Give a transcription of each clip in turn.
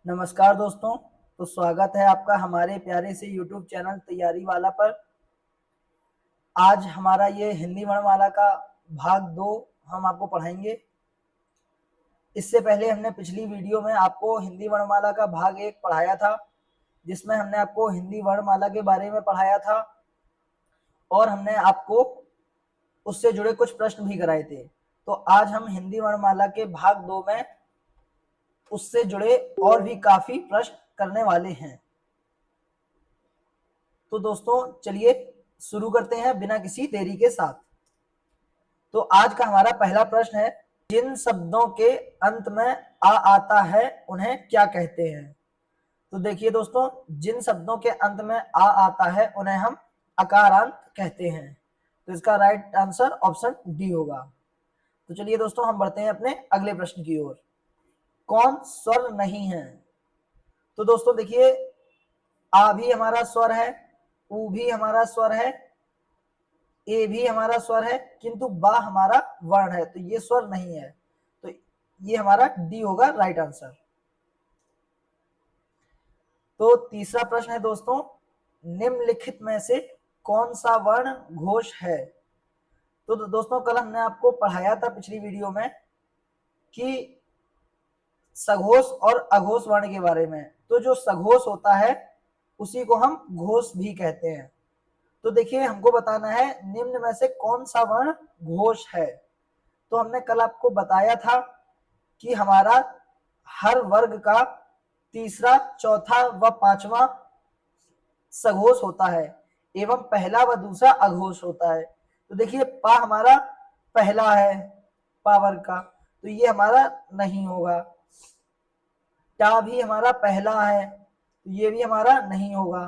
नमस्कार दोस्तों। तो स्वागत है आपका हमारे प्यारे से YouTube चैनल तैयारी वाला पर। आज हमारा ये हिंदी वर्णमाला का भाग 2 हम आपको पढ़ाएंगे। इससे पहले हमने पिछली वीडियो में आपको हिंदी वर्णमाला का भाग 1 पढ़ाया था, जिसमें हमने आपको हिंदी वर्णमाला के बारे में पढ़ाया था और हमने आपको उससे जुड़े कुछ प्रश्न भी कराए थे। तो आज हम हिंदी वर्णमाला के भाग 2 में उससे जुड़े और भी काफी प्रश्न करने वाले हैं। तो दोस्तों चलिए शुरू करते हैं बिना किसी देरी के साथ। तो आज का हमारा पहला प्रश्न है, जिन शब्दों के अंत में आ आता है उन्हें क्या कहते हैं। तो देखिए दोस्तों, जिन शब्दों के अंत में आ आता है उन्हें हम अकारांत कहते हैं। तो इसका राइट आंसर ऑप्शन डी होगा। तो चलिए दोस्तों हम बढ़ते हैं अपने अगले प्रश्न की ओर। कौन स्वर नहीं है। तो दोस्तों देखिए, आ भी हमारा स्वर है, ऊ भी हमारा स्वर है, ए भी हमारा स्वर है, किंतु बा हमारा वर्ण है, तो ये स्वर नहीं है। तो ये हमारा डी होगा राइट आंसर। तो तीसरा प्रश्न है दोस्तों, निम्नलिखित में से कौन सा वर्ण घोष है। तो दोस्तों कल हमने आपको पढ़ाया था पिछली वीडियो में कि सघोष और अघोष वर्ण के बारे में। तो जो सघोष होता है उसी को हम घोष भी कहते हैं। तो देखिए हमको बताना है निम्न में से कौन सा वर्ण घोष है। तो हमने कल आपको बताया था कि हमारा हर वर्ग का तीसरा, चौथा व पांचवा सघोष होता है एवं पहला व दूसरा अघोष होता है। तो देखिए पा हमारा पहला है, पा वर्ग का, तो ये हमारा नहीं होगा। टा भी हमारा पहला है, तो ये भी हमारा नहीं होगा।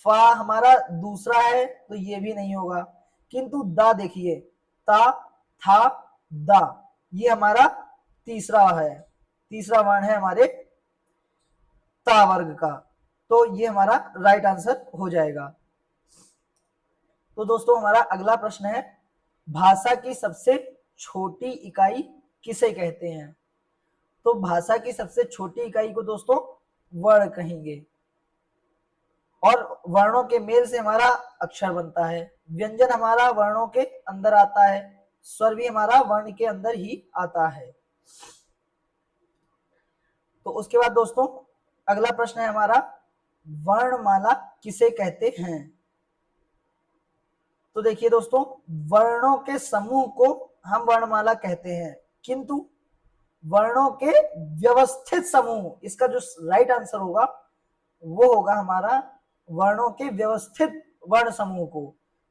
फा हमारा दूसरा है, तो ये भी नहीं होगा। किंतु दा देखिए, ता, था, दा, ये हमारा तीसरा है, तीसरा वर्ण है हमारे ता वर्ग का। तो ये हमारा राइट आंसर हो जाएगा। तो दोस्तों हमारा अगला प्रश्न है, भाषा की सबसे छोटी इकाई किसे कहते हैं। तो भाषा की सबसे छोटी इकाई को दोस्तों वर्ण कहेंगे और वर्णों के मेल से हमारा अक्षर बनता है। व्यंजन हमारा वर्णों के अंदर आता है, स्वर भी हमारा वर्ण के अंदर ही आता है। तो उसके बाद दोस्तों अगला प्रश्न है हमारा, वर्णमाला किसे कहते हैं। तो देखिए दोस्तों, वर्णों के समूह को हम वर्णमाला कहते हैं, किंतु वर्णों के व्यवस्थित समूह, इसका जो राइट आंसर होगा वो होगा हमारा वर्णों के व्यवस्थित वर्ण समूह को।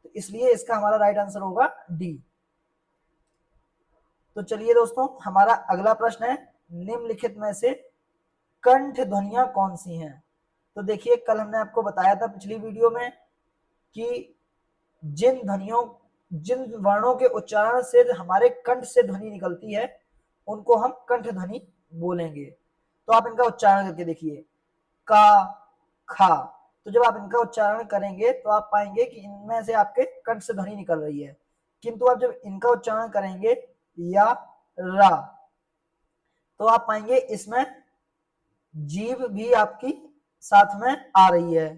तो इसलिए इसका हमारा राइट आंसर होगा डी। तो चलिए दोस्तों हमारा अगला प्रश्न है, निम्नलिखित में से कंठ ध्वनियां कौन सी हैं। तो देखिए कल हमने आपको बताया था पिछली वीडियो में कि जिन वर्णों के उच्चारण से हमारे कंठ से ध्वनि निकलती है उनको हम कंठ ध्वनि बोलेंगे। तो आप इनका उच्चारण करके देखिए, का, खा। तो जब आप इनका उच्चारण करेंगे तो आप पाएंगे कि इनमें से आपके कंठ से ध्वनि निकल रही है। किंतु आप जब इनका उच्चारण करेंगे या, रा, तो आप पाएंगे इसमें जीभ भी आपकी साथ में आ रही है।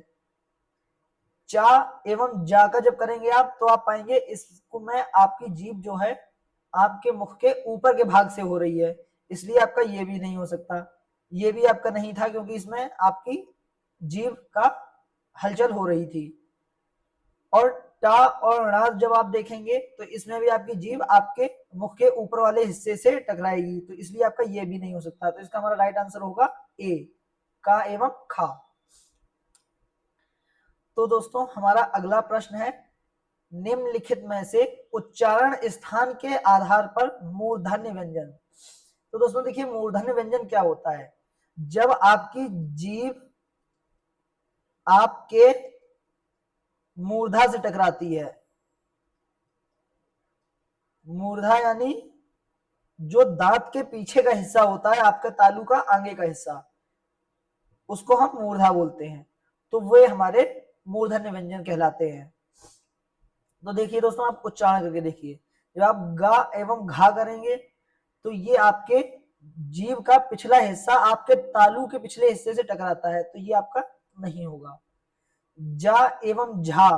चा एवं जा का जब करेंगे आप तो आप पाएंगे इसको में आपकी जीभ जो है आपके मुख के ऊपर के भाग से हो रही है, इसलिए आपका ये भी नहीं हो सकता। ये भी आपका नहीं था क्योंकि इसमें आपकी जीभ का हलचल हो रही थी। और टा और णा जब आप देखेंगे तो इसमें भी आपकी जीभ आपके मुख के ऊपर वाले हिस्से से टकराएगी, तो इसलिए आपका ये भी नहीं हो सकता। तो इसका हमारा राइट आंसर होगा ए, का एवं खा। तो दोस्तों हमारा अगला प्रश्न है, निम्नलिखित में से उच्चारण स्थान के आधार पर मूर्धन्य व्यंजन। तो दोस्तों देखिए मूर्धन्य व्यंजन क्या होता है, जब आपकी जीभ आपके मूर्धा से टकराती है। मूर्धा यानी जो दांत के पीछे का हिस्सा होता है, आपका तालू का आगे का हिस्सा, उसको हम मूर्धा बोलते हैं। तो वे हमारे मूर्धन्य व्यंजन कहलाते हैं। तो देखिए दोस्तों आप उच्चारण करके देखिए, जब आप गा एवं घा करेंगे तो ये आपके जीभ का पिछला हिस्सा आपके तालू के पिछले हिस्से से टकराता है, तो ये आपका नहीं होगा। जा एवं झा,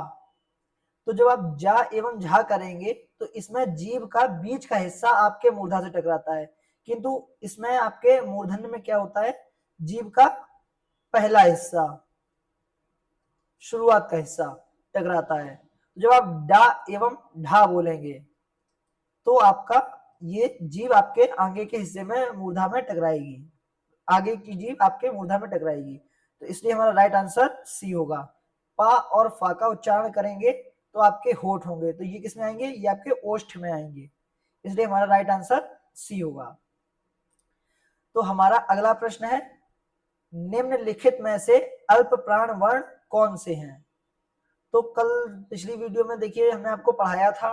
तो जब आप जा एवं झा करेंगे तो इसमें जीभ का बीच का हिस्सा आपके मूर्धा से टकराता है, किंतु इसमें आपके मूर्धन्य में क्या होता है, जीभ का पहला हिस्सा, शुरुआत का हिस्सा टकराता है। जब आप डा एवं ढा बोलेंगे तो आपका ये जीभ आपके आगे के हिस्से में मूर्धा में टकराएगी, आगे की जीभ आपके मूर्धा में टकराएगी, तो इसलिए हमारा राइट आंसर सी होगा। पा और फा का उच्चारण करेंगे तो आपके होठ होंगे, तो ये किस में आएंगे, ये आपके ओष्ठ में आएंगे, इसलिए हमारा राइट आंसर सी होगा। तो हमारा अगला प्रश्न है, निम्नलिखित में से अल्प प्राण वर्ण कौन से हैं। तो कल पिछली वीडियो में देखिए हमने आपको पढ़ाया था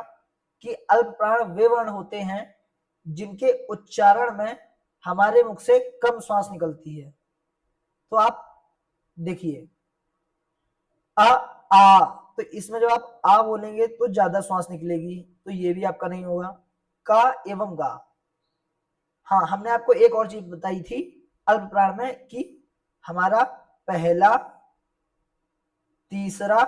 कि अल्प प्राण वे वर्ण होते हैं जिनके उच्चारण में हमारे मुख से कम श्वास निकलती है। तो आप देखिए अ आ, तो इसमें जब आप आ बोलेंगे तो ज्यादा श्वास निकलेगी, तो ये भी आपका नहीं होगा। का एवं गा, हाँ हमने आपको एक और चीज बताई थी अल्प प्राण में कि हमारा पहला, तीसरा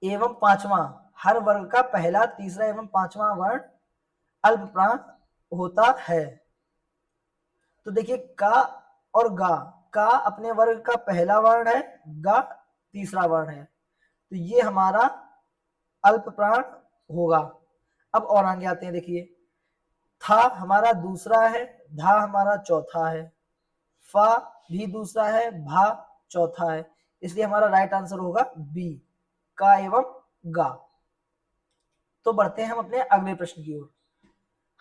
एवं पांचवा, हर वर्ग का पहला, तीसरा एवं पांचवा वर्ण अल्प प्राण होता है। तो देखिए का और गा, का अपने वर्ग का पहला वर्ण है, गा तीसरा वर्ण है, तो ये हमारा अल्प प्राण होगा। अब और आगे आते हैं, देखिए था हमारा दूसरा है, धा हमारा चौथा है, फा भी दूसरा है, भा चौथा है, इसलिए हमारा राइट आंसर होगा बी, का एवं गा। तो बढ़ते हैं हम अपने अगले प्रश्न की ओर।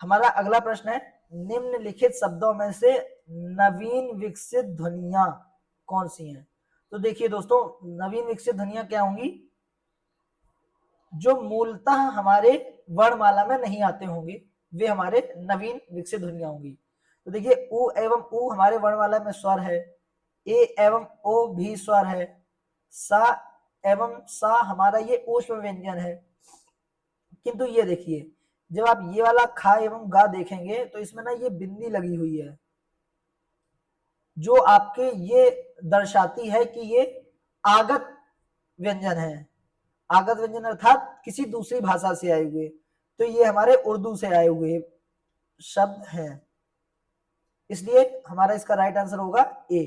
हमारा अगला प्रश्न है, निम्नलिखित शब्दों में से नवीन विकसित ध्वनियां कौन सी हैं। तो देखिए दोस्तों, नवीन विकसित ध्वनियां क्या होंगी, जो मूलतः हमारे वर्णमाला में नहीं आते होंगे, वे हमारे नवीन विकसित ध्वनियां होंगी। तो देखिए उ एवं उ हमारे वर्णमाला में स्वर है, ए एवं ओ भी स्वर है, सा एवं सा हमारा ये ऊष्म व्यंजन है, किंतु ये देखिए जब आप ये वाला खा एवं गा देखेंगे तो इसमें ना ये बिंदी लगी हुई है, जो आपके ये दर्शाती है कि ये आगत व्यंजन है। आगत व्यंजन अर्थात किसी दूसरी भाषा से आए हुए, तो ये हमारे उर्दू से आए हुए शब्द हैं, इसलिए हमारा इसका राइट आंसर होगा ए।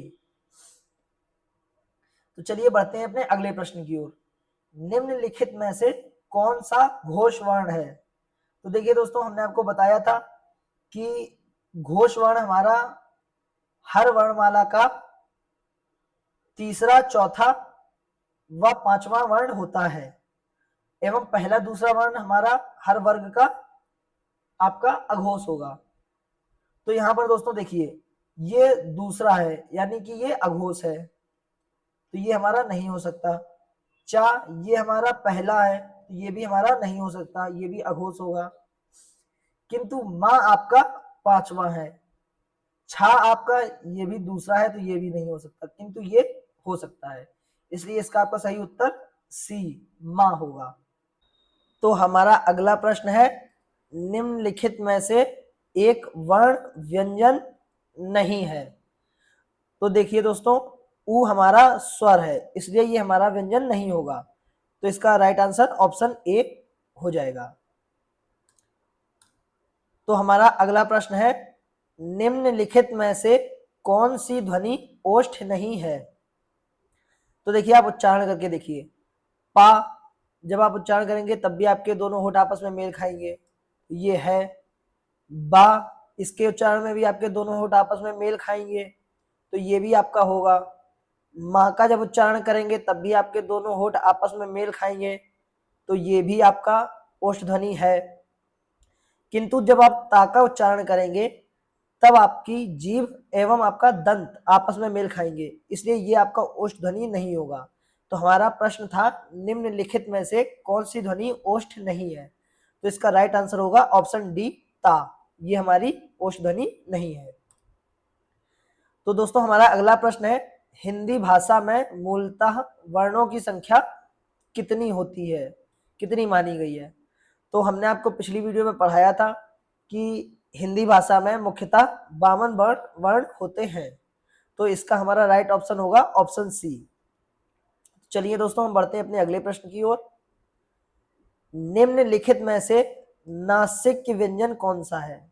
तो चलिए बढ़ते हैं अपने अगले प्रश्न की ओर। निम्नलिखित में से कौन सा घोष वर्ण है। तो देखिए दोस्तों, हमने आपको बताया था कि घोष वर्ण हमारा हर वर्णमाला का तीसरा, चौथा व पांचवा वर्ण होता है, एवं पहला दूसरा वर्ण हमारा हर वर्ग का आपका अघोष होगा। तो यहां पर दोस्तों देखिए ये दूसरा है, यानी कि ये अघोष है, तो ये हमारा नहीं हो सकता। चा ये हमारा पहला है, तो ये भी हमारा नहीं हो सकता, ये भी अघोष होगा। किंतु माँ आपका पांचवा है, छा आपका ये भी दूसरा है, तो ये भी नहीं हो सकता, किंतु ये हो सकता है, इसलिए इसका आपका सही उत्तर सी माँ होगा। तो हमारा अगला प्रश्न है, निम्नलिखित में से एक वर्ण व्यंजन नहीं है। तो देखिए दोस्तों, उ हमारा स्वर है, इसलिए ये हमारा व्यंजन नहीं होगा, तो इसका राइट आंसर ऑप्शन ए हो जाएगा। तो हमारा अगला प्रश्न है, निम्नलिखित में से कौन सी ध्वनि ओष्ठ नहीं है। तो देखिए आप उच्चारण करके देखिए, पा जब आप उच्चारण करेंगे तब भी आपके दोनों होठ आपस में मेल खाएंगे, ये है। बा इसके उच्चारण में भी आपके दोनों होठ आपस में मेल खाएंगे, तो ये भी आपका होगा। माँ का जब उच्चारण करेंगे तब भी आपके दोनों होठ आपस में मेल खाएंगे, तो ये भी आपका ओष्ठ ध्वनि है। किंतु जब आप ता का उच्चारण करेंगे तब आपकी जीभ एवं आपका दंत आपस में मेल खाएंगे, इसलिए ये आपका ओष्ठ ध्वनि नहीं होगा। तो हमारा प्रश्न था, निम्नलिखित में से कौन सी ध्वनि ओष्ठ नहीं है, तो इसका राइट आंसर होगा ऑप्शन डी ता, ये हमारी ओष्ठ ध्वनि नहीं है। तो दोस्तों हमारा अगला प्रश्न है, हिंदी भाषा में मूलतः वर्णों की संख्या कितनी होती है, कितनी मानी गई है। तो हमने आपको पिछली वीडियो में पढ़ाया था कि हिंदी भाषा में मुख्यतः 52 वर्ण होते हैं। तो इसका हमारा राइट ऑप्शन होगा ऑप्शन सी। चलिए दोस्तों हम बढ़ते हैं अपने अगले प्रश्न की ओर। निम्नलिखित में से नासिक व्यंजन कौन सा है?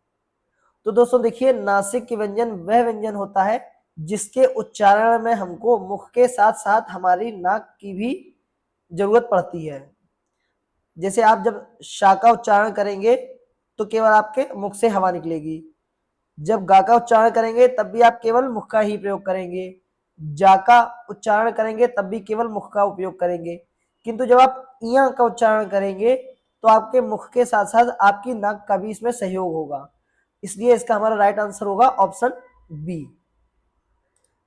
तो दोस्तों देखिए, नासिक व्यंजन वह व्यंजन होता है जिसके उच्चारण में हमको मुख के साथ साथ हमारी नाक की भी जरूरत पड़ती है। जैसे आप जब शा का उच्चारण करेंगे तो केवल आपके मुख से हवा निकलेगी, जब गा का उच्चारण करेंगे तब भी आप केवल मुख का ही प्रयोग करेंगे, जा का उच्चारण करेंगे तब भी केवल मुख का उपयोग करेंगे। किंतु जब आप इया का उच्चारण करेंगे तो आपके मुख के साथ साथ आपकी नाक का भी इसमें सहयोग होगा। इसलिए इसका हमारा राइट आंसर होगा ऑप्शन बी।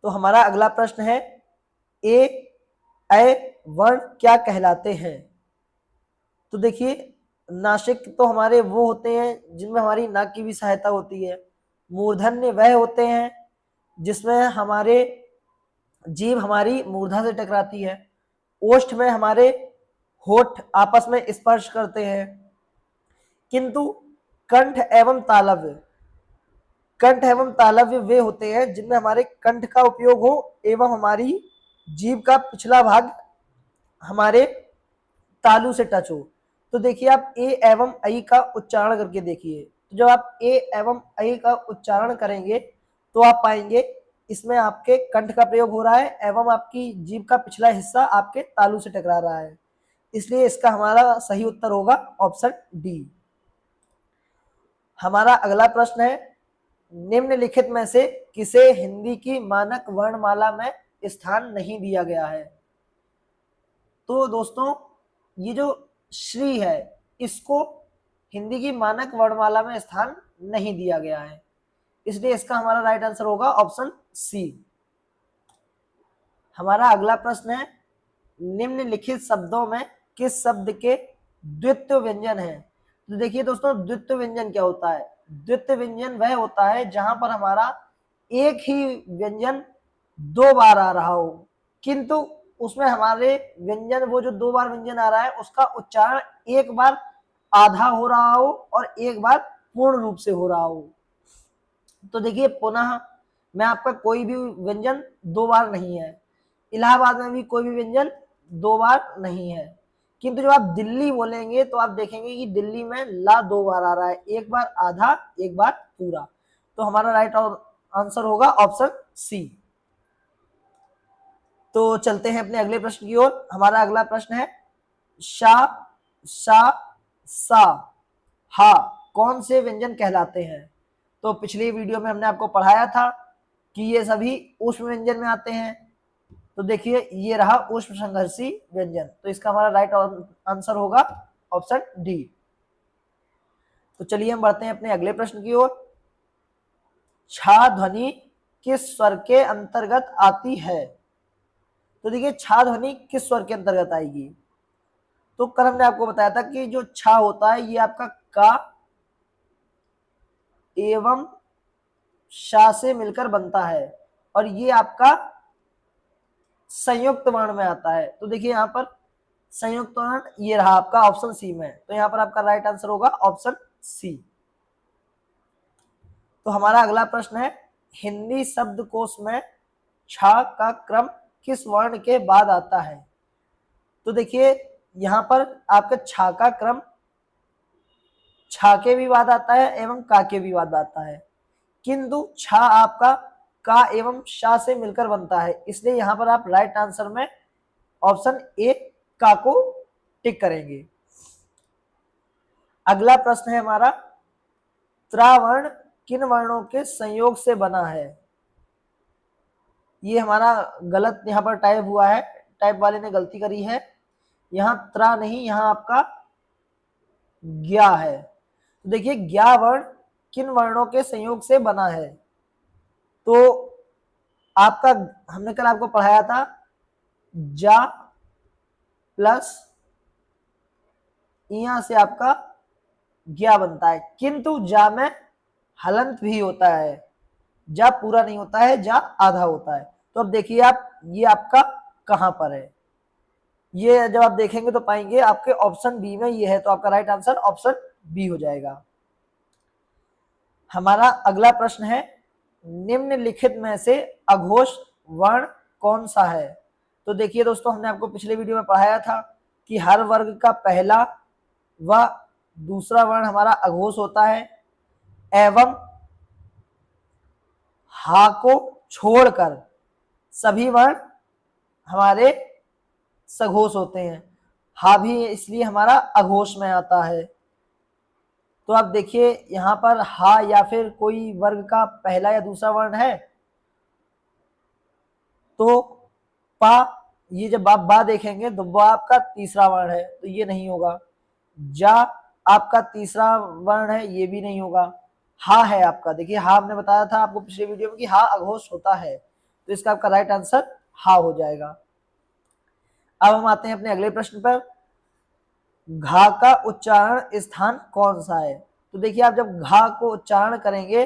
तो हमारा अगला प्रश्न है, ए ऐ वर्ण क्या कहलाते हैं? तो देखिए, नासिक तो हमारे वो होते हैं जिनमें हमारी नाक की भी सहायता होती है। मूर्धन्य वह होते हैं जिसमें हमारे जीभ हमारी मूर्धा से टकराती है। ओष्ठ में हमारे होठ आपस में स्पर्श करते हैं। किंतु कंठ एवं तालव्य, कंठ एवं तालव्य वे होते हैं जिनमें हमारे कंठ का उपयोग हो एवं हमारी जीभ का पिछला भाग हमारे तालु से टच हो। तो देखिए, आप ए एवं ऐ का उच्चारण करके देखिए। तो जब आप ए एवं ऐ का उच्चारण करेंगे तो आप पाएंगे इसमें आपके कंठ का प्रयोग हो रहा है एवं आपकी जीभ का पिछला हिस्सा आपके तालु से टकरा रहा है। इसलिए इसका हमारा सही उत्तर होगा ऑप्शन डी। हमारा अगला प्रश्न है, निम्नलिखित में से किसे हिंदी की मानक वर्णमाला में स्थान नहीं दिया गया है? तो दोस्तों, ये जो श्री है इसको हिंदी की मानक वर्णमाला में स्थान नहीं दिया गया है, इसलिए इसका हमारा राइट आंसर होगा ऑप्शन सी। हमारा अगला प्रश्न है, निम्नलिखित शब्दों में किस शब्द के द्वित्व व्यंजन है? तो देखिए दोस्तों, द्वित्व व्यंजन क्या होता है? द्वित्व व्यंजन वह होता है जहां पर हमारा एक ही व्यंजन दो बार आ रहा हो, किंतु उसमें हमारे व्यंजन वो जो दो बार व्यंजन आ रहा है उसका उच्चारण एक बार आधा हो रहा हो और एक बार पूर्ण रूप से हो रहा हो। तो देखिए, पुनः मैं आपका कोई भी व्यंजन दो बार नहीं है, इलाहाबाद में भी कोई भी व्यंजन दो बार नहीं है, किंतु जब आप दिल्ली बोलेंगे तो आप देखेंगे कि दिल्ली में ला दो बार आ रहा है, एक बार आधा एक बार पूरा। तो हमारा राइट आंसर होगा ऑप्शन सी। तो चलते हैं अपने अगले प्रश्न की ओर। हमारा अगला प्रश्न है, शा सा सा हा कौन से व्यंजन कहलाते हैं? तो पिछली वीडियो में हमने आपको पढ़ाया था कि ये सभी ऊष्म व्यंजन में आते हैं। तो देखिए, ये रहा ऊष्म संघर्षी व्यंजन, तो इसका हमारा राइट आंसर होगा ऑप्शन डी। तो चलिए हम बढ़ते हैं अपने अगले प्रश्न की ओर। छा ध्वनि किस स्वर के अंतर्गत आती है? तो देखिए, छा ध्वनि किस स्वर के अंतर्गत आएगी? तो कल हमने आपको बताया था कि जो छा होता है ये आपका का एवं शा से मिलकर बनता है और ये आपका संयुक्त वर्ण में आता है। तो देखिए, यहाँ पर संयुक्त वर्ण ये रहा आपका ऑप्शन सी में, तो यहाँ पर आपका राइट आंसर होगा ऑप्शन सी। तो हमारा अगला प्रश्न है, हिंदी शब्दकोश में छा का क्रम किस वर्ण के बाद आता है? तो देखिए, यहाँ पर आपका छा का क्रम छा के भी बाद आता है एवं का के भी बाद आता है, किंतु छा आपका का एवं शा से मिलकर बनता है, इसलिए यहां पर आप राइट आंसर में ऑप्शन ए का को टिक करेंगे। अगला प्रश्न है हमारा, त्रावर्ण किन वर्णों के संयोग से बना है? ये हमारा गलत यहां पर टाइप हुआ है, टाइप वाले ने गलती करी है, यहां त्रा नहीं, यहां आपका ज्ञा है। तो देखिए, ज्ञा वर्ण किन वर्णों के संयोग से बना है? तो आपका हमने कल आपको पढ़ाया था जा प्लस यहां से आपका ज्ञा बनता है, किंतु जा में हलंत भी होता है, जा पूरा नहीं होता है, जा आधा होता है। तो अब देखिए आप, ये आपका कहां पर है? ये जब आप देखेंगे तो पाएंगे आपके ऑप्शन बी में ये है, तो आपका राइट आंसर ऑप्शन बी हो जाएगा। हमारा अगला प्रश्न है, निम्नलिखित में से अघोष वर्ण कौन सा है? तो देखिए दोस्तों, हमने आपको पिछले वीडियो में पढ़ाया था कि हर वर्ग का पहला व दूसरा वर्ण हमारा अघोष होता है एवं हा को छोड़कर सभी वर्ण हमारे सघोष होते हैं। हा भी इसलिए हमारा अघोष में आता है। तो आप देखिए यहां पर हा या फिर कोई वर्ग का पहला या दूसरा वर्ण है तो पा, ये जब आप बा देखेंगे तो बा आपका तीसरा वर्ण है तो ये नहीं होगा। जा आपका तीसरा वर्ण है, ये भी नहीं होगा। हा है आपका, देखिए हा हमने बताया था आपको पिछले वीडियो में कि हा अघोष होता है, तो इसका आपका राइट आंसर हा हो जाएगा। अब हम आते हैं अपने अगले प्रश्न पर, घा का उच्चारण स्थान कौन सा है? तो देखिए आप जब घा को उच्चारण करेंगे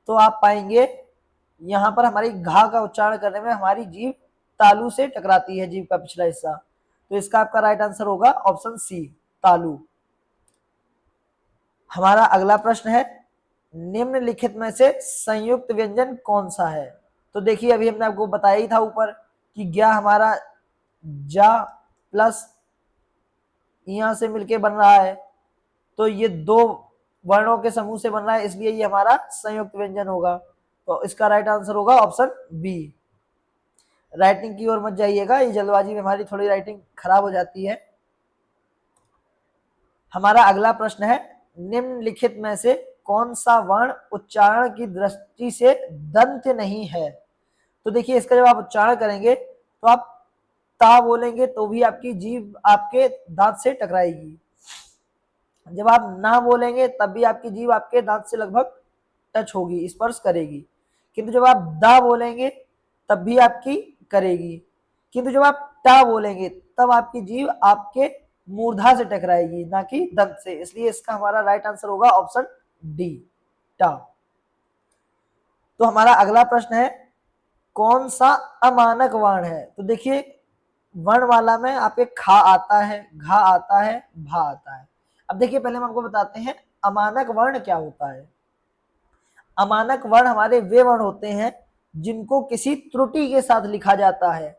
तो आप पाएंगे यहां पर हमारी घा का उच्चारण करने में हमारी जीभ तालू से टकराती है, जीभ का पिछला हिस्सा। तो इसका आपका राइट आंसर होगा ऑप्शन सी, तालू। हमारा अगला प्रश्न है, निम्नलिखित में से संयुक्त व्यंजन कौन सा है? तो देखिए अभी हमने आपको बताया ही था ऊपर कि ज्ञा हमारा जा प्लस यहां से मिलके बन रहा है, तो ये दो वर्णों के समूह से बन रहा है, इसलिए ये हमारा संयुक्त व्यंजन होगा। तो इसका राइट आंसर होगा ऑप्शन बी। राइटिंग की ओर मत जाइएगा, ये जल्दबाजी में हमारी थोड़ी राइटिंग खराब हो जाती है। हमारा अगला प्रश्न है, निम्नलिखित में से कौन सा वर्ण उच्चारण की दृष्टि से दंत नहीं है? तो देखिए इसका जब आप उच्चारण करेंगे तो आप ता बोलेंगे तो भी आपकी जीभ आपके दांत से टकराएगी, जब आप ना बोलेंगे तब भी आपकी जीभ आपके दांत से लगभग टच होगी, स्पर्श करेगी। किंतु जब आप दा बोलेंगे तब भी आपकी करेगी, किंतु जब आप टा बोलेंगे तब आपकी जीभ आपके मूर्धा से टकराएगी, ना कि दंत से। इसलिए इसका हमारा राइट आंसर होगा ऑप्शन डी, टा। तो हमारा अगला प्रश्न है, कौन सा अमानक वर्ण है? तो देखिए वर्णमाला में आपके खा आता है, घा आता है, भा आता है। अब देखिए पहले हम आपको बताते हैं अमानक वर्ण क्या होता है। अमानक वर्ण हमारे वे वर्ण होते हैं जिनको किसी त्रुटि के साथ लिखा जाता है।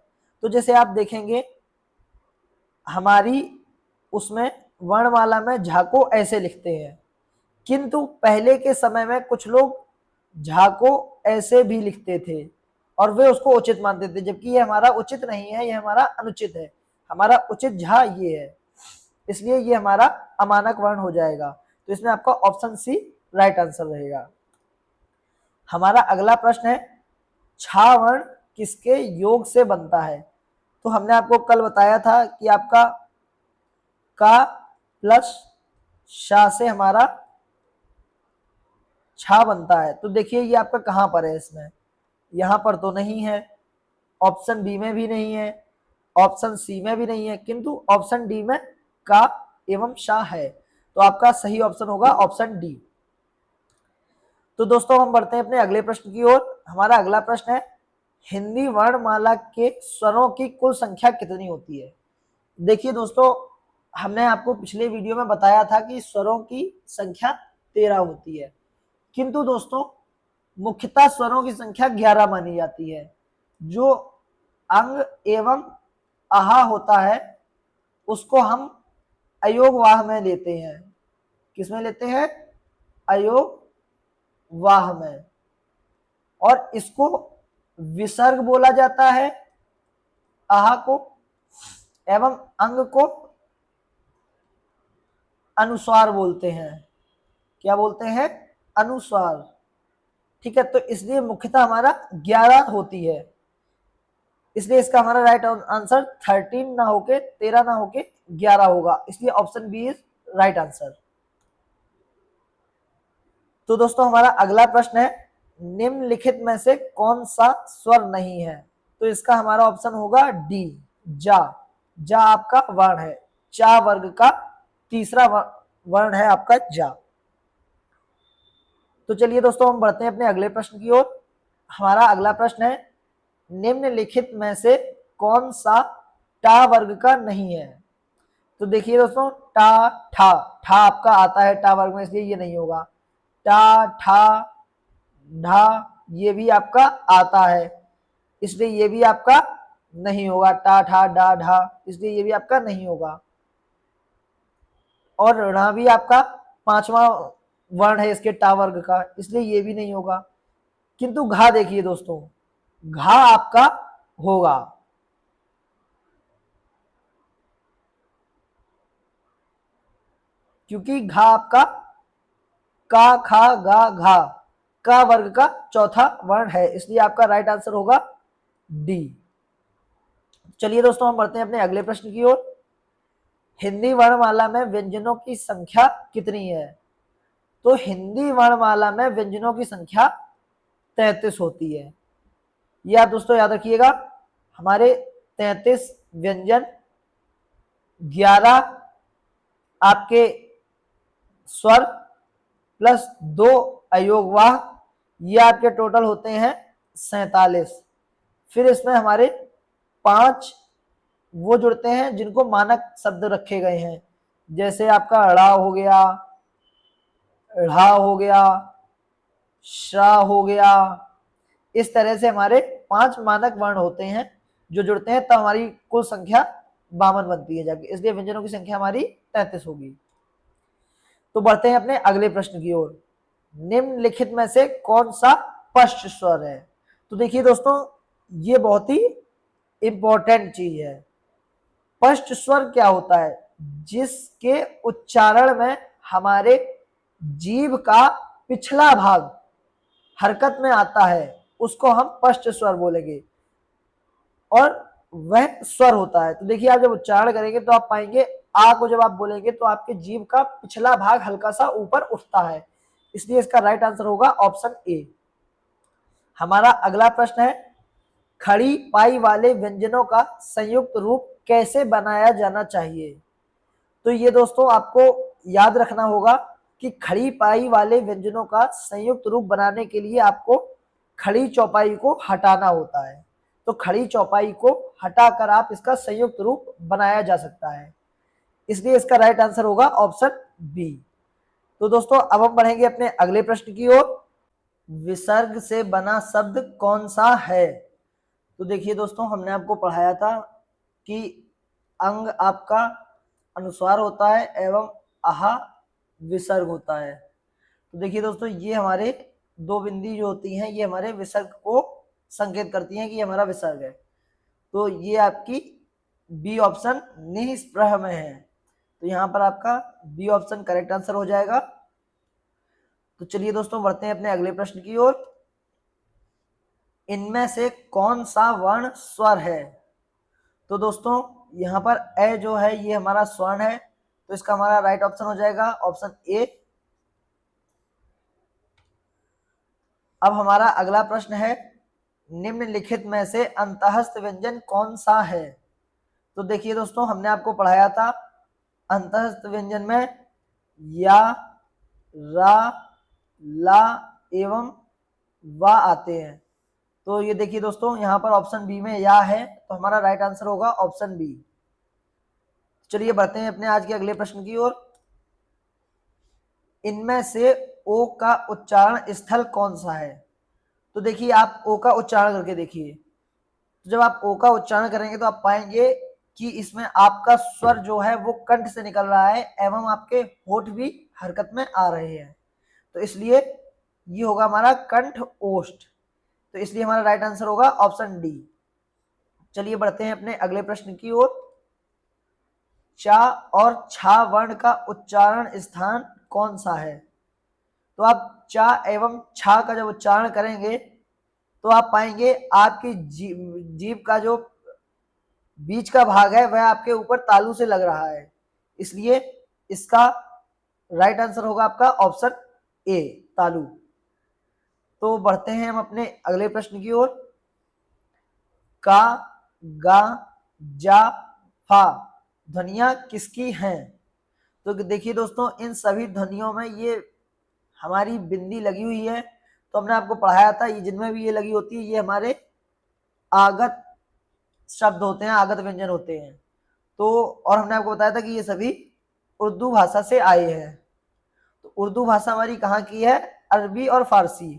तो जैसे आप देखेंगे हमारी उसमें वर्णमाला में झा को ऐसे लिखते हैं, किंतु पहले के समय में कुछ लोग झा को ऐसे भी लिखते थे और वे उसको उचित मानते थे, जबकि ये हमारा उचित नहीं है, ये हमारा अनुचित है। हमारा उचित झा ये है, इसलिए ये हमारा अमानक वर्ण हो जाएगा। तो इसमें आपका ऑप्शन सी राइट आंसर रहेगा। हमारा अगला प्रश्न है, छा वर्ण किसके योग से बनता है? तो हमने आपको कल बताया था कि आपका का प्लस शा से हमारा छा बनता है। तो देखिए ये आपका कहां पर है, इसमें यहां पर तो नहीं है, ऑप्शन बी में भी नहीं है, ऑप्शन सी में भी नहीं है, किंतु ऑप्शन डी में का एवं शा है। तो आपका सही ऑप्शन होगा ऑप्शन डी। तो दोस्तों हम बढ़ते हैं अपने अगले प्रश्न की ओर। हमारा अगला प्रश्न है, हिंदी वर्णमाला के स्वरों की कुल संख्या कितनी होती है? देखिए दोस्तों, हमने आपको पिछले वीडियो में बताया था कि स्वरों की संख्या 13 होती है, किंतु दोस्तों मुख्यतः स्वरों की संख्या 11 मानी जाती है। जो अंग एवं आहा होता है उसको हम अयोगवाह में लेते हैं। किसमें लेते हैं? अयोगवाह में। और इसको विसर्ग बोला जाता है आहा को, एवं अंग को अनुस्वार बोलते हैं। क्या बोलते हैं? अनुस्वार। ठीक है, तो इसलिए मुख्यतः हमारा 11 होती है, इसलिए इसका हमारा राइट आंसर 13 ना होके 13 ना होके 11 होगा, इसलिए option B is right answer. तो दोस्तों हमारा अगला प्रश्न है, निम्नलिखित में से कौन सा स्वर नहीं है? तो इसका हमारा ऑप्शन होगा डी, जा। जा आपका वर्ण है, चा वर्ग का तीसरा वर्ण है आपका जा। तो चलिए दोस्तों हम बढ़ते हैं अपने अगले प्रश्न की ओर। हमारा अगला प्रश्न है, निम्नलिखित में से कौन सा टा वर्ग का नहीं है? तो देखिए दोस्तों टा ठा, ठा आपका आता है टा वर्ग में, इसलिए ये नहीं होगा। टा, ठा, ढा, ये भी आपका आता है, इसलिए ये भी आपका नहीं होगा। टा, ठा, डा, ढा, इसलिए ये भी आपका नहीं होगा। और ऋणा भी आपका पांचवा वर्ण है इसके टा वर्ग का, इसलिए ये भी नहीं होगा। किंतु घा देखिए दोस्तों, घा आपका होगा। क्योंकि घा आपका का, खा, गा, घा का वर्ग का चौथा वर्ण है, इसलिए आपका राइट आंसर होगा डी। चलिए दोस्तों, हम बढ़ते हैं अपने अगले प्रश्न की ओर। हिंदी वर्णमाला में व्यंजनों की संख्या कितनी है? तो हिंदी वर्णमाला में व्यंजनों की संख्या 33 होती है। ये आप दोस्तों याद रखिएगा, हमारे 33 व्यंजन, 11 आपके स्वर प्लस 2 अयोगवाह, ये आपके टोटल होते हैं 47। फिर इसमें हमारे 5 वो जुड़ते हैं जिनको मानक शब्द रखे गए हैं, जैसे आपका ड़ा हो गया, ढ़ा हो गया, श्रा हो गया। इस तरह से हमारे 5 मानक वर्ण होते हैं जो जुड़ते हैं, तब हमारी कुल संख्या 52 बनती है जाके, इसलिए व्यंजनों की संख्या हमारी 33 होगी। तो बढ़ते हैं अपने अगले प्रश्न की ओर। निम्नलिखित में से कौन सा पश्च स्वर है? तो देखिए दोस्तों, ये बहुत ही इंपॉर्टेंट चीज है। पश्च स्वर क्या होता है? जिसके उच्चारण में हमारे जीभ का पिछला भाग हरकत में आता है, उसको हम पश्च स्वर बोलेंगे, और वह स्वर होता है। तो देखिए, आप जब उच्चारण करेंगे तो आप पाएंगे आ को जब आप बोलेंगे तो आपके जीभ का पिछला भाग हल्का सा ऊपर उठता है, इसलिए इसका राइट आंसर होगा ऑप्शन ए। हमारा अगला प्रश्न है, खड़ी पाई वाले व्यंजनों का संयुक्त रूप कैसे बनाया जाना चाहिए? तो ये दोस्तों आपको याद रखना होगा कि खड़ी पाई वाले व्यंजनों का संयुक्त रूप बनाने के लिए आपको खड़ी चौपाई को हटाना होता है। तो खड़ी चौपाई को हटाकर आप इसका संयुक्त रूप बनाया जा सकता है, इसलिए इसका राइट आंसर होगा ऑप्शन बी। तो दोस्तों, अब हम बढ़ेंगे अपने अगले प्रश्न की ओर। विसर्ग से बना शब्द कौन सा है? तो देखिए दोस्तों, हमने आपको पढ़ाया था कि अंग आपका अनुस्वार होता है एवं आहा विसर्ग होता है। तो देखिए दोस्तों, ये हमारे 2 बिंदी जो होती हैं, ये हमारे विसर्ग को संकेत करती हैं कि हमारा विसर्ग है। तो ये आपकी बी ऑप्शन निस्पृह में है, तो यहाँ पर आपका बी ऑप्शन करेक्ट आंसर हो जाएगा। तो चलिए दोस्तों, बढ़ते हैं अपने अगले प्रश्न की ओर। इनमें से कौन सा वर्ण स्वर है? तो दोस्तों, यहाँ पर ए जो है ये हमारा स्वर्ण है, तो इसका हमारा राइट ऑप्शन हो जाएगा ऑप्शन ए। अब हमारा अगला प्रश्न है, निम्नलिखित में से अंतःस्थ व्यंजन कौन सा है? तो देखिए दोस्तों, हमने आपको पढ़ाया था अंतःस्थ व्यंजन में या, रा, ला एवं वा आते हैं। तो ये देखिए दोस्तों, यहाँ पर ऑप्शन बी में या है, तो हमारा राइट आंसर होगा ऑप्शन बी। चलिए बढ़ते हैं अपने आज के अगले प्रश्न की ओर। इनमें से ओ का उच्चारण स्थल कौन सा है? तो देखिए, आप ओ का उच्चारण करके देखिए। तो जब आप ओ का उच्चारण करेंगे तो आप पाएंगे कि इसमें आपका स्वर जो है वो कंठ से निकल रहा है एवं आपके होठ भी हरकत में आ रहे हैं, तो इसलिए ये होगा हमारा कंठ ओष्ठ। तो इसलिए हमारा राइट आंसर होगा ऑप्शन डी। चलिए बढ़ते हैं अपने अगले प्रश्न की ओर। चा और छा वर्ण का उच्चारण स्थान कौन सा है? तो आप चा एवं छा का जब उच्चारण करेंगे तो आप पाएंगे आपकी जीभ का जो बीच का भाग है वह आपके ऊपर तालू से लग रहा है, इसलिए इसका राइट आंसर होगा आपका ऑप्शन ए, तालू। तो बढ़ते हैं हम अपने अगले प्रश्न की ओर। का, गा, जा, फा ध्वनियां किसकी हैं? तो देखिए दोस्तों, इन सभी ध्वनियों में ये हमारी बिंदी लगी हुई है, तो हमने आपको पढ़ाया था ये जिनमें भी ये लगी होती है ये हमारे आगत शब्द होते हैं, आगत व्यंजन होते हैं। तो और हमने आपको बताया था कि ये सभी उर्दू भाषा से आए हैं। तो उर्दू भाषा हमारी कहाँ की है? अरबी और फारसी,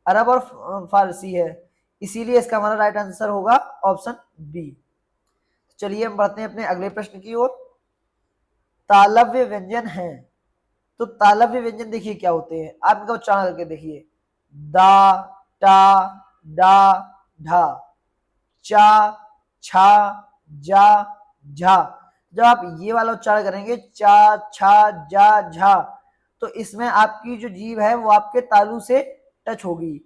अरब और फारसी है, इसीलिए इसका हमारा राइट आंसर होगा ऑप्शन बी। चलिए हम बढ़ते हैं अपने अगले प्रश्न की ओर। तालव्य व्यंजन है, तो तालव्य व्यंजन देखिए क्या होते हैं, आप इनका उच्चारण करके देखिए। दा, टा, डा, ढा, चा, छा, जा, झा। जब आप ये वाला उच्चारण करेंगे चा, छा, जा, झा, तो इसमें आपकी जो जीभ है वो आपके तालू से टच होगी,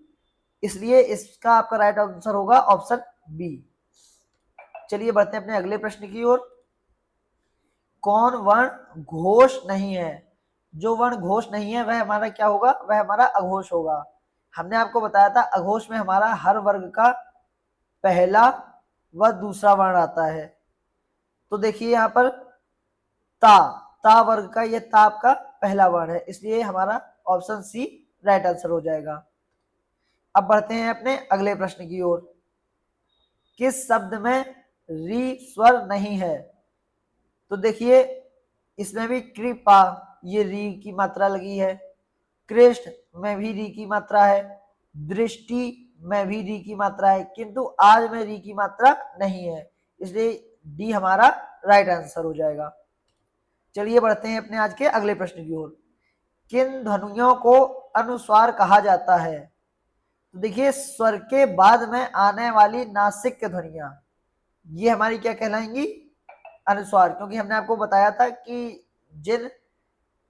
इसलिए इसका आपका राइट आंसर होगा ऑप्शन बी। चलिए बढ़ते हैं अपने अगले प्रश्न की ओर। कौन वर्ण घोष नहीं है? जो वर्ण घोष नहीं है वह हमारा क्या होगा, वह हमारा अघोष होगा। हमने आपको बताया था अघोष में हमारा हर वर्ग का पहला व दूसरा वर्ण आता है। तो देखिए यहाँ पर ता वर्ग का ये ता आपका पहला वर्ण है, इसलिए हमारा ऑप्शन सी राइट आंसर हो जाएगा। अब बढ़ते हैं अपने अगले प्रश्न की ओर। किस शब्द में री स्वर नहीं है? तो देखिए इसमें भी कृपा, ये री की मात्रा लगी है, कृष्ण में भी री की मात्रा है, दृष्टि में भी री की मात्रा है, किंतु आज में री की मात्रा नहीं है, इसलिए डी हमारा राइट आंसर हो जाएगा। चलिए बढ़ते हैं अपने आज के अगले प्रश्न की ओर। किन ध्वनियों को अनुस्वार कहा जाता है? तो देखिए स्वर के बाद में आने वाली नासिक ध्वनियां, ये हमारी क्या कहलाएंगी, अनुस्वार, क्योंकि हमने आपको बताया था कि जिन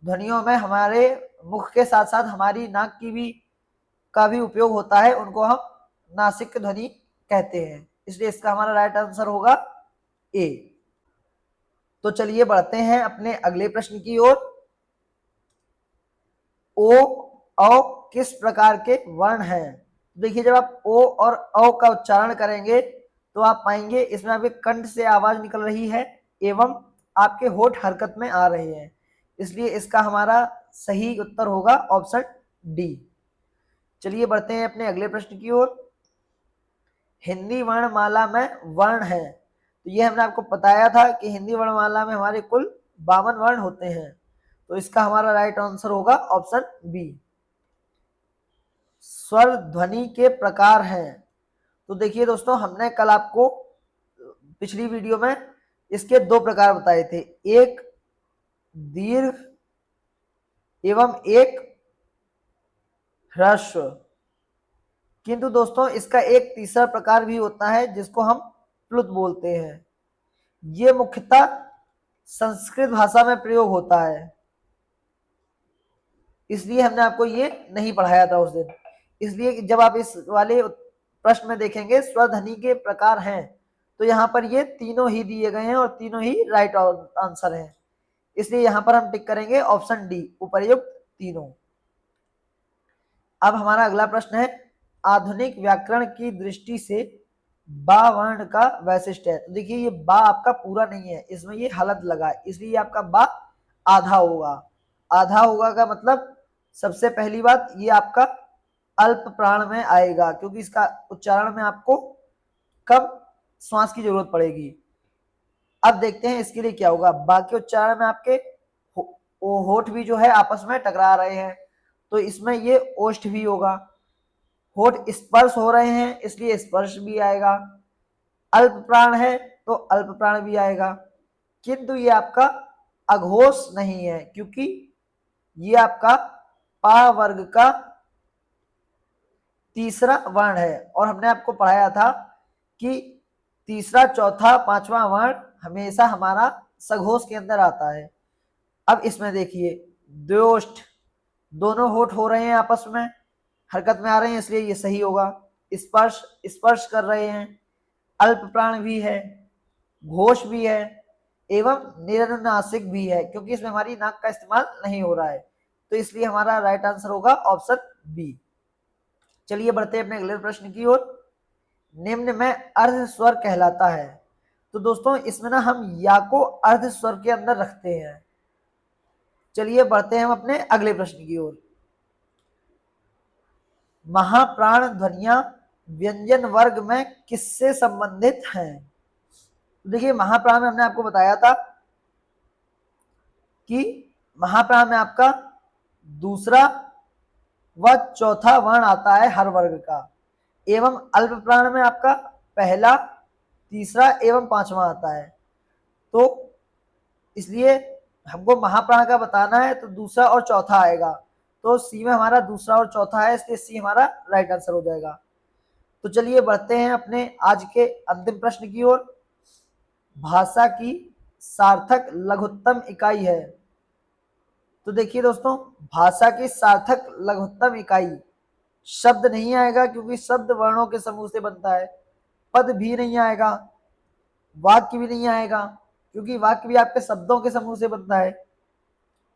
ध्वनियों में हमारे मुख के साथ साथ हमारी नाक की भी का भी उपयोग होता है उनको हम नासिक ध्वनि कहते हैं, इसलिए इसका हमारा राइट आंसर होगा ए। तो चलिए बढ़ते हैं अपने अगले प्रश्न की ओर। ओ औ किस प्रकार के वर्ण हैं? देखिए जब आप ओ और औ का उच्चारण करेंगे तो आप पाएंगे इसमें आपके कंठ से आवाज निकल रही है एवं आपके होठ हरकत में आ रहे हैं, इसलिए इसका हमारा सही उत्तर होगा ऑप्शन डी। चलिए बढ़ते हैं अपने अगले प्रश्न की ओर। हिंदी वर्णमाला में वर्ण है, तो ये हमने आपको बताया था कि हिंदी वर्णमाला में हमारे कुल 52 वर्ण होते हैं, तो इसका हमारा राइट आंसर होगा ऑप्शन बी। स्वर ध्वनि के प्रकार हैं, तो देखिए दोस्तों हमने कल आपको पिछली वीडियो में इसके 2 प्रकार बताए थे, एक दीर्घ एवं एक ह्रस्व, किंतु दोस्तों इसका एक तीसरा प्रकार भी होता है जिसको हम प्लुत बोलते हैं। ये मुख्यतः संस्कृत भाषा में प्रयोग होता है, इसलिए हमने आपको ये नहीं पढ़ाया था उस दिन, इसलिए जब आप इस वाले प्रश्न में देखेंगे स्वरध्वनि के प्रकार हैं, तो यहाँ पर ये तीनों ही दिए गए हैं और तीनों ही राइट आंसर हैं, इसलिए यहाँ पर हम टिक करेंगे ऑप्शन डी, उपर्युक्त तीनों। अब हमारा अगला प्रश्न है, आधुनिक व्याकरण की दृष्टि से बा वर्ण का वैशिष्ट है। तो देखिए ये बा आपका पूरा नहीं है, इसमें ये हलत लगा है, इसलिए आपका बा आधा होगा। आधा होगा का मतलब सबसे पहली बात ये आपका अल्प प्राण में आएगा, क्योंकि इसका उच्चारण में आपको कम श्वास की जरूरत पड़ेगी। अब देखते हैं इसके लिए क्या होगा। बाकी उच्चारण में आपके होठ भी जो है आपस में टकरा रहे हैं, तो इसमें ये ओष्ठ भी होगा, होठ स्पर्श हो रहे हैं इसलिए स्पर्श भी आएगा, अल्प प्राण है तो अल्प प्राण भी आएगा, किंतु ये आपका अघोष नहीं है, क्योंकि ये आपका पा वर्ग का तीसरा वर्ण है, और हमने आपको पढ़ाया था कि तीसरा, चौथा, पांचवा वर्ण हमेशा हमारा सघोष के अंदर आता है। अब इसमें देखिए द्योष्ठ, दोनों होठ हो रहे हैं आपस में हरकत में आ रहे हैं, इसलिए ये सही होगा। स्पर्श, स्पर्श कर रहे हैं, अल्प प्राण भी है, घोष भी है एवं निरनुनासिक भी है, क्योंकि इसमें हमारी नाक का इस्तेमाल नहीं हो रहा है, तो इसलिए हमारा राइट आंसर होगा ऑप्शन बी। चलिए बढ़ते हैं अपने अगले प्रश्न की ओर। निम्न में अर्ध स्वर कहलाता है, तो दोस्तों इसमें ना हम या को अर्ध स्वर के अंदर रखते हैं। चलिए बढ़ते हैं हम अपने अगले प्रश्न की ओर। महाप्राण ध्वनियां व्यंजन वर्ग में किससे संबंधित हैं? देखिए महाप्राण में हमने आपको बताया था कि महाप्राण में आपका दूसरा व चौथा वर्ण आता है हर वर्ग का। एवं अल्प प्राण में आपका पहला, तीसरा एवं पांचवा आता है। तो इसलिए हमको महाप्राण का बताना है तो दूसरा और चौथा आएगा। तो सी में हमारा दूसरा और चौथा है, इसलिए सी हमारा राइट आंसर हो जाएगा। तो चलिए बढ़ते हैं अपने आज के अंतिम प्रश्न की ओर। भाषा की सार्थक लघुत्तम इकाई है। तो देखिए दोस्तों, भाषा की सार्थक लघुत्तम इकाई, शब्द नहीं आएगा क्योंकि शब्द वर्णों के समूह से बनता है। पद भी नहीं आएगा, वाक्य भी नहीं आएगा क्योंकि वाक्य भी आपके शब्दों के समूह से बनता है।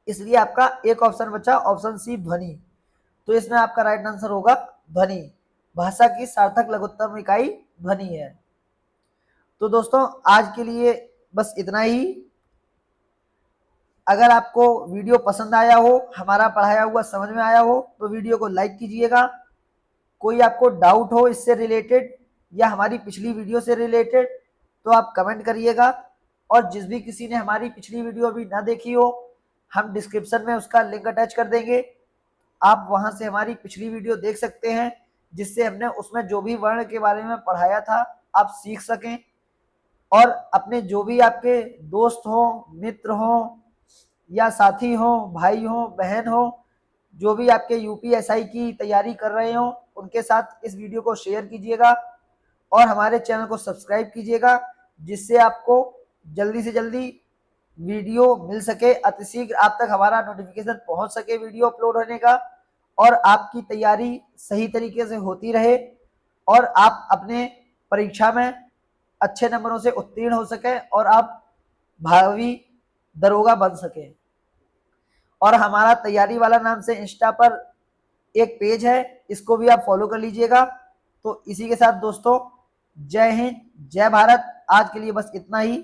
इसलिए आपका एक ऑप्शन बचा, ऑप्शन सी ध्वनि। तो इसमें आपका राइट आंसर होगा ध्वनि। भाषा की सार्थक लघुत्तम इकाई ध्वनि है। तो दोस्तों आज के लिए बस इतना ही। अगर आपको वीडियो पसंद आया हो, हमारा पढ़ाया हुआ समझ में आया हो, तो वीडियो को लाइक कीजिएगा। कोई आपको डाउट हो इससे रिलेटेड या हमारी पिछली वीडियो से रिलेटेड तो आप कमेंट करिएगा। और जिस भी किसी ने हमारी पिछली वीडियो अभी ना देखी हो, हम डिस्क्रिप्शन में उसका लिंक अटैच कर देंगे। आप वहां से हमारी पिछली वीडियो देख सकते हैं, जिससे हमने उसमें जो भी वर्ण के बारे में पढ़ाया था आप सीख सकें। और अपने जो भी आपके दोस्त हो, मित्र हो या साथी हो, भाई हो, बहन हो, जो भी आपके यूपीएसआई की तैयारी कर रहे हो, उनके साथ इस वीडियो को शेयर कीजिएगा और हमारे चैनल को सब्सक्राइब कीजिएगा, जिससे आपको जल्दी से जल्दी वीडियो मिल सके, अतिशीघ्र आप तक हमारा नोटिफिकेशन पहुंच सके वीडियो अपलोड होने का, और आपकी तैयारी सही तरीके से होती रहे और आप अपने परीक्षा में अच्छे नंबरों से उत्तीर्ण हो सके और आप भावी दरोगा बन सके। और हमारा तैयारी वाला नाम से इंस्टा पर एक पेज है, इसको भी आप फॉलो कर लीजिएगा। तो इसी के साथ दोस्तों, जय हिंद, जय भारत। आज के लिए बस इतना ही।